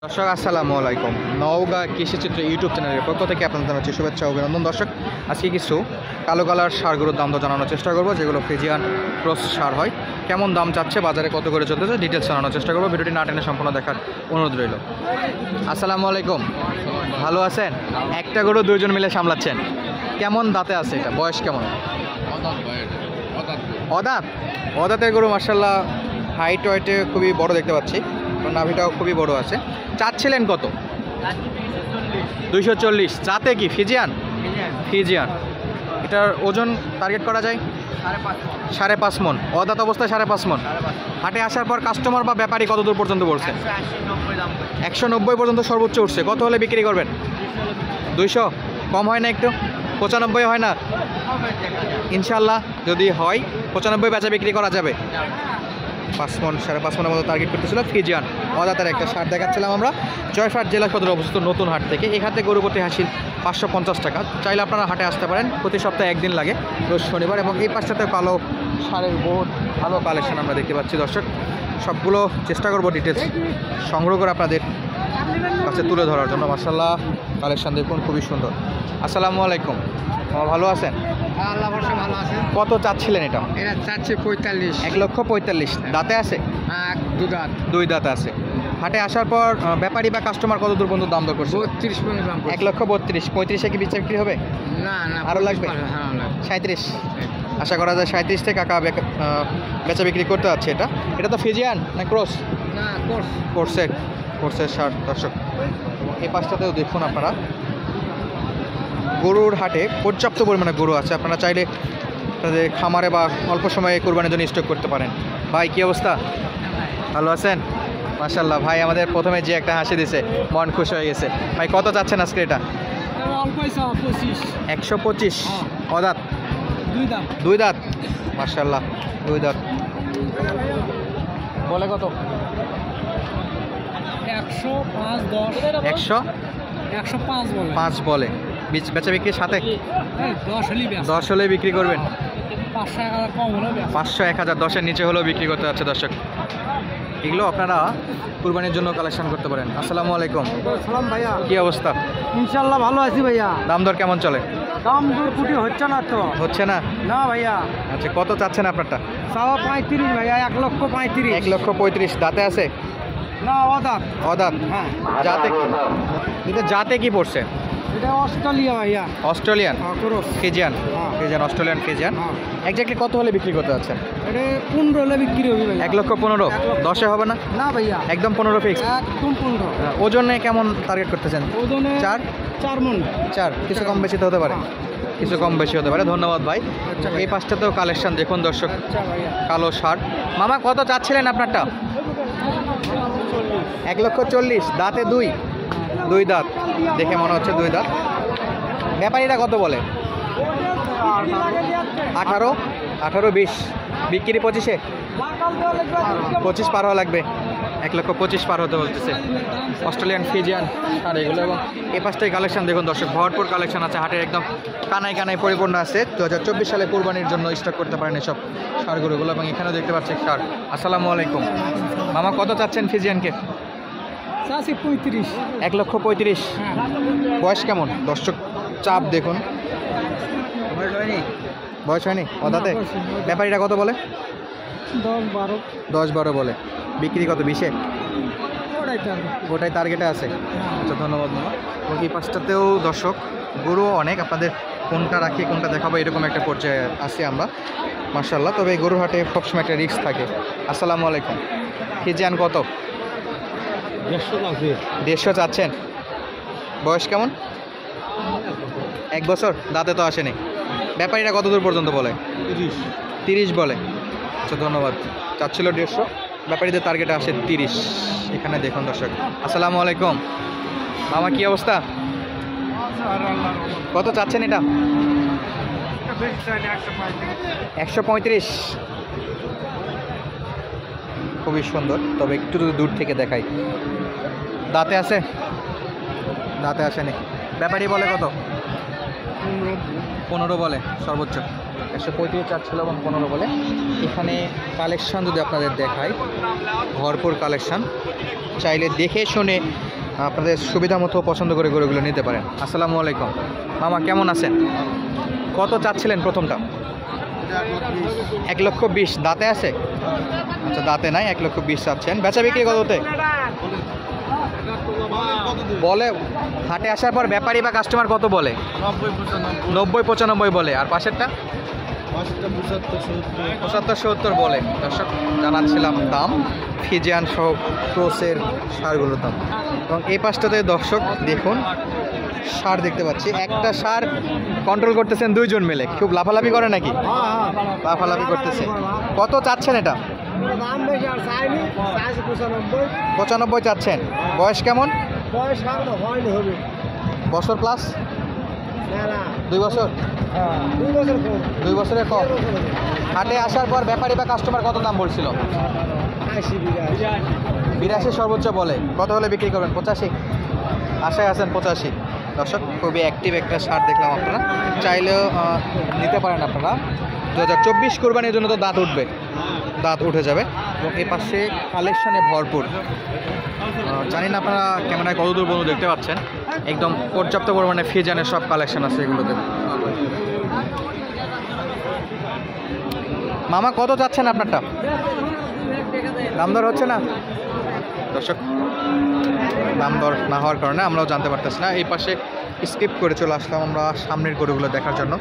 দর্শক আসসালামু আলাইকুম। নওগাঁ কৃষিচিত্র ইউটিউব চ্যানেলের পক্ষ থেকে আপনাদের জানাচ্ছি শুভেচ্ছা ও অভিনন্দন। দর্শক, আজকে কিছু কালো কালার সারগুলোর দাম তো জানানোর চেষ্টা করবো, যেগুলো ফ্রিজিয়ান ক্রস সার হয়। কেমন দাম চাচ্ছে, বাজারে কত করে চলতেছে, ডিটেলস জানানোর চেষ্টা করবো। ভিডিওটি না টেনে সম্পূর্ণ দেখার অনুরোধ রইল। আসসালামু আলাইকুম, ভালো আছেন? একটা গরু দুইজন মিলে সামলাচ্ছেন। কেমন দাঁতে আছে এটা, বয়স কেমন? অদাঁত। অদাঁতের গরু মার্শাল্লাহ, হাইট ওয়েটে খুবই বড় দেখতে পাচ্ছি, নাভিটাও খুবই বড় আছে। চাচ্ছিলেন কত? 240। চাতে কি ফিজিয়ান? ফিজিয়ান। এটার ওজন টার্গেট করা যায় 5.5 মন। অদাঁত অবস্থায় 5.5 মন। হাটে আসার পর কাস্টমার বা ব্যাপারী কত দূর পর্যন্ত বলছে? 190 পর্যন্ত সর্বোচ্চ উঠছে। কত হলে বিক্রি করবেন? 200? কম হয় না একটু? 95 হয় না? ইনশাল্লাহ যদি হয় 95 বেচা বিক্রি করা যাবে। 5 মন 5.5 মনের মতো টার্গেট করতেছিল। ফিজিয়ান অদাঁতের একটা সার দেখাচ্ছিলাম আমরা জয়ফাট জেলা সদর অবস্থিত নতুন হাট থেকে। এই হাটে গরু প্রতি হাসিল 550 টাকা। চাইলে আপনারা হাটে আসতে পারেন, প্রতি সপ্তাহে একদিন লাগে, রোজ শনিবার। এবং এই পাশটাতে কালো সারের বহুত ভালো কালেকশন আমরা দেখতে পাচ্ছি। দর্শক, সবগুলো চেষ্টা করবো ডিটেলস সংগ্রহ করে আপনাদের কাছে তুলে ধরার জন্য। মাশাআল্লাহ, কালেকশন দেখুন খুবই সুন্দর। আসসালামু আলাইকুম, ভালো আছেন? আল্লাহ বর্ষে ভালো আছে। কত চাচ্ছিলেন এটা? এটা চাচ্ছে 45। 1,45,000। দাঁতে আছে? দু দাঁত। 2 দাঁত আছে। হাটে আসার পর ব্যাপারী বা কাস্টমার কত দূর পর্যন্ত দাম দর করছে? 32 পর্যন্ত দাম পড়ছে। 1,32,000। 35-এ কি বিক্রি হবে? না না, আরো লাগবে? হ্যাঁ লাগবে। 37। আশা করা যায় 37 থেকে কাকা বেচা বিক্রি করতে যাচ্ছে। এটা তো ফিজিয়ান না ক্রস? না, কোর্সের সার। দর্শক, এই পাশটাতেও দেখুন আপনারা, গরুর হাটে পর্যাপ্ত পরিমাণে গরু আছে। আপনারা চাইলে তাদের খামারে বা অল্প সময়ে কোরবানির জন্য স্টক করতে পারেন। ভাই কি অবস্থা, ভালো আছেন? মাশাল্লাহ ভাই, আমাদের প্রথমে যে একটা হাসি দিছে মন খুশ হয়ে গেছে। ভাই কত চাচ্ছেন আজকে এটা? 125। অদাঁত? 2 দাঁত। মাশাল্লাহ, 2 দাঁত। বলে কত? 105 বলে। বেচা বিক্রির সাথে 10 হলে বিক্রি করবেন? 500-1000, 10-এর নিচে হলেও বিক্রি করতে যাচ্ছে। দর্শক, এগুলো আপনারা কুরবানির জন্য কালেকশন করতে পারেন। আসসালামু আলাইকুম। সালাম ভাইয়া, কি অবস্থা? ইনশাআল্লাহ ভালো আছি ভাইয়া। দাম দর কেমন চলে? দাম দর কুটি হচ্ছে না তো। হচ্ছে না? না ভাইয়া। আচ্ছা, কত চাচ্ছেন আপনারটা? 35 ভাইয়া। 1,35,000। 1,35,000। দাঁতে আছে? না, অদাঁত। অদাঁত। হ্যাঁ। জাতে কি পড়ছে? এটা অস্ট্রেলিয়া ভাইয়া। Australian cross. ফিজিয়ান। হ্যাঁ। Friesian, Australian Friesian. হ্যাঁ। এক্স্যাক্টলি কত হলে বিক্রি করতে যাচ্ছেন? এটা 15 হলে বিক্রি হবে ভাইয়া। 1,15,000? 10-এ হবে না? না ভাইয়া, একদম 15 ফিক্স? একদম 15। ওজনে কেমন টার্গেট করতেছেন? ওজনে 4 মন। 4। কিছু কম বেশি তো হতে পারে? কিছু কম বেশি হতে পারে। ধন্যবাদ ভাই। আচ্ছা ভাই। এই পাশটাতেও কালেকশন দেখুন দর্শক, আচ্ছা ভাইয়া। কালো শার্ট। মামা কত চাচ্ছিলেন আপনারটা? 1,40,000। দাঁতে 2 দাঁত। দেখে মনে হচ্ছে 2 দাঁত। ব্যাপারীরা কত বলে? 18-20। বিক্রি 25-এ? 25 পার হওয়া লাগবে। 1,25,000 পার হতে বলতেছে। অস্ট্রেলিয়ান ফিজিয়ান আর এগুলো। এবং এই পাশটাই কালেকশন দেখুন দর্শক, ভরপুর কালেকশন আছে। হাটের একদম কানায় পরিপূর্ণ আছে। 2024 সালে কোরবানির জন্য স্টক করতে পারেন এসব সারগুলোগুলো। এবং এখানেও দেখতে পাচ্ছি সার। আসসালামু আলাইকুম। মামা কত চাচ্ছেন ফিজিয়ানকে? 35। 1,35,000। বয়স কেমন? দর্শক, চাপ দেখুন। বয়স হয়নি? অদাতে? ব্যাপারীরা কত বলে? 10-12 বলে। বিক্রি কত? 20-এ? ওটাই টার্গেটে আছে। আচ্ছা, ধন্যবাদ মামা। এবং এই পাশটাতেও দর্শক গরু অনেক। আপনাদের কোনটা রাখি কোনটা দেখাবো এরকম একটা পর্যায়ে আছি আমরা, মাশাআল্লাহ। তবে এই গরুর হাটে সবসময় একটা রিস্ক থাকে। আসসালামু আলাইকুম। ফিজিয়ান কত? 150 চাচ্ছেন? বয়স কেমন? 1 বছর। দাঁতে তো আসেনি। ব্যাপারীরা কত দূর পর্যন্ত বলে? 30 বলে। আচ্ছা, ধন্যবাদ। চাচ্ছিল 150, ব্যাপারীদের টার্গেটে আসে 30। এখানে দেখুন দর্শক। আসসালামু আলাইকুম। মামা কি অবস্থা? কত চাচ্ছেন এটা? 135। খুবই সুন্দর, তবে একটু দূর থেকে দেখাই। দাঁতে আছে? দাঁতে আসেনি। ব্যাপারী বলে কত? 15 বলে সর্বোচ্চ। 135 চাচ্ছিল এবং 15 বলে। এখানে কালেকশান যদি আপনাদের দেখাই, ভরপুর কালেকশান, চাইলে দেখে শুনে আপনাদের সুবিধা মতো পছন্দ করে গরুগুলো নিতে পারেন। আসসালামু আলাইকুম মামা, কেমন আছেন? কত চাচ্ছিলেন প্রথমটা? 1,20,000। দাঁতে আছে? আচ্ছা, দাঁতে নাই, 1,20,000 চাচ্ছেন। বেচা বিক্রি কততে বলে? হাটে আসার পর ব্যাপারী বা কাস্টমার কত বলে? 90-95 বলে। আর পাশেরটা 75-70 বলে। দর্শক, জানাচ্ছিলাম দাম ফিজিয়ান সহ ক্রসের সারগুলোর দাম। এবং এই পাশটাতে দর্শক দেখুন সার দেখতে পাচ্ছি। একটা সার কন্ট্রোল করতেছেন দুইজন মিলে, খুব লাফালাফি করে নাকি? লাফালাফি করতেছে। কত চাচ্ছেন এটা? 95 চাচ্ছেন। বয়স কেমন? বছর প্লাস? 2 বছর? 2 বছরের কম। হাটে আসার পর ব্যাপারী বা কাস্টমার কত দাম বলছিল? 82 সর্বোচ্চ বলে। কত হলে বিক্রি করবেন? 85? আশায় আছেন 85। দর্শক, খুবই অ্যাক্টিভ একটা সার দেখলাম। আপনারা চাইলেও নিতে পারেন। আপনারা 2024 কোরবানির জন্য তো দাঁত উঠবে, দাঁত উঠে যাবে। এবং এই পাশে কালেকশানে ভরপুর। জানি না আপনারা ক্যামেরায় কতদূর বন্ধু দেখতে পাচ্ছেন, একদম পর্যাপ্ত পরিমাণে ফিজিয়ানের সব কালেকশন আছে এগুলোতে। মামা কত চাচ্ছেন আপনারটা? দাম দর হচ্ছে না দর্শক, দাম দর না হওয়ার কারণে আমরাও জানতে পারতেছি না। এই পাশে স্কিপ করে চলে আসলাম আমরা সামনের গরুগুলো দেখার জন্য।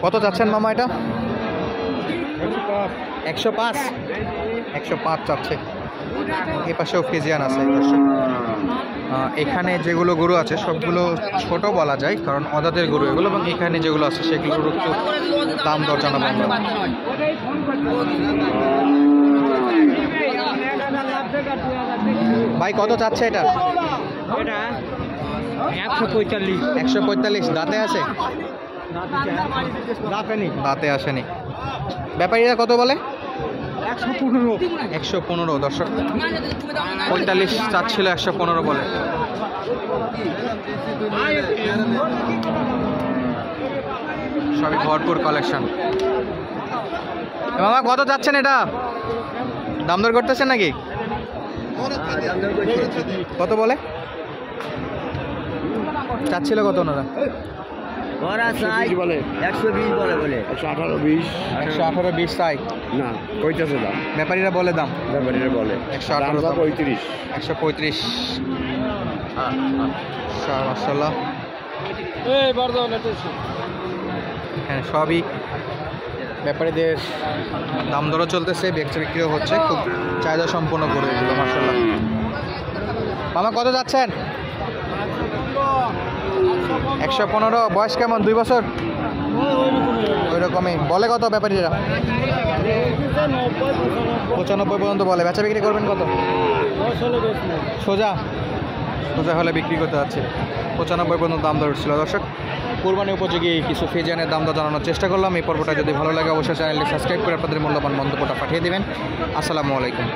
কত চাচ্ছেন মামা এটা? 105? 105 চাচ্ছে। এই পাশেও ফিজিয়ান আছে দর্শক। এখানে যেগুলো গরু আছে সবগুলো ছোট বলা যায়, কারণ অদাতের গরু এগুলো। এবং এখানে যেগুলো আছে সেগুলোর একটু দাম দর জানাবো আমরা। ভাই কত চাচ্ছে এটা? 145। দাঁতে আছে? দাঁতে আসেনি। ব্যাপারীরা কত বলে? 115। দর্শক, 45 চাচ্ছিল, 115 বলে। সবই ভরপুর কালেকশন। মামা কত চাচ্ছেন এটা? দাম দর করতেছেন নাকি? কত বলে? চাচ্ছিল কত ওনারা? 120 বলে 118-20 চাই না, কইতেছে দাম। ব্যাপারীরা বলে দাম? ব্যাপারীরা বলে 118, 135। মাশাআল্লাহ, হ্যাঁ সবই ব্যাপারীদের দাম দরও চলতেছে, বেচা বিক্রিও হচ্ছে। খুব চাহিদা সম্পন্ন গরু এগুলো মাশাআল্লাহ। মামা কত যাচ্ছেন? 115। বয়স কেমন? 2 বছর? ওই রকমই বলে। কত ব্যাপারীরা? 95 পর্যন্ত বলে। বেচা বিক্রি করবেন কত? সোজা হলে বিক্রি করতে যাচ্ছে। 95 পর্যন্ত দাম দর উঠছিল। দর্শক, কোরবানি উপযোগী কিছু ফিজিয়ানের দাম দর জানানোর চেষ্টা করলাম। এই পর্বটা যদি ভালো লাগে অবশ্যই চ্যানেলটি সাবস্ক্রাইব করে আপনাদের মূল্যবান মন্তব্যটা পাঠিয়ে দেবেন। আসসালামু আলাইকুম।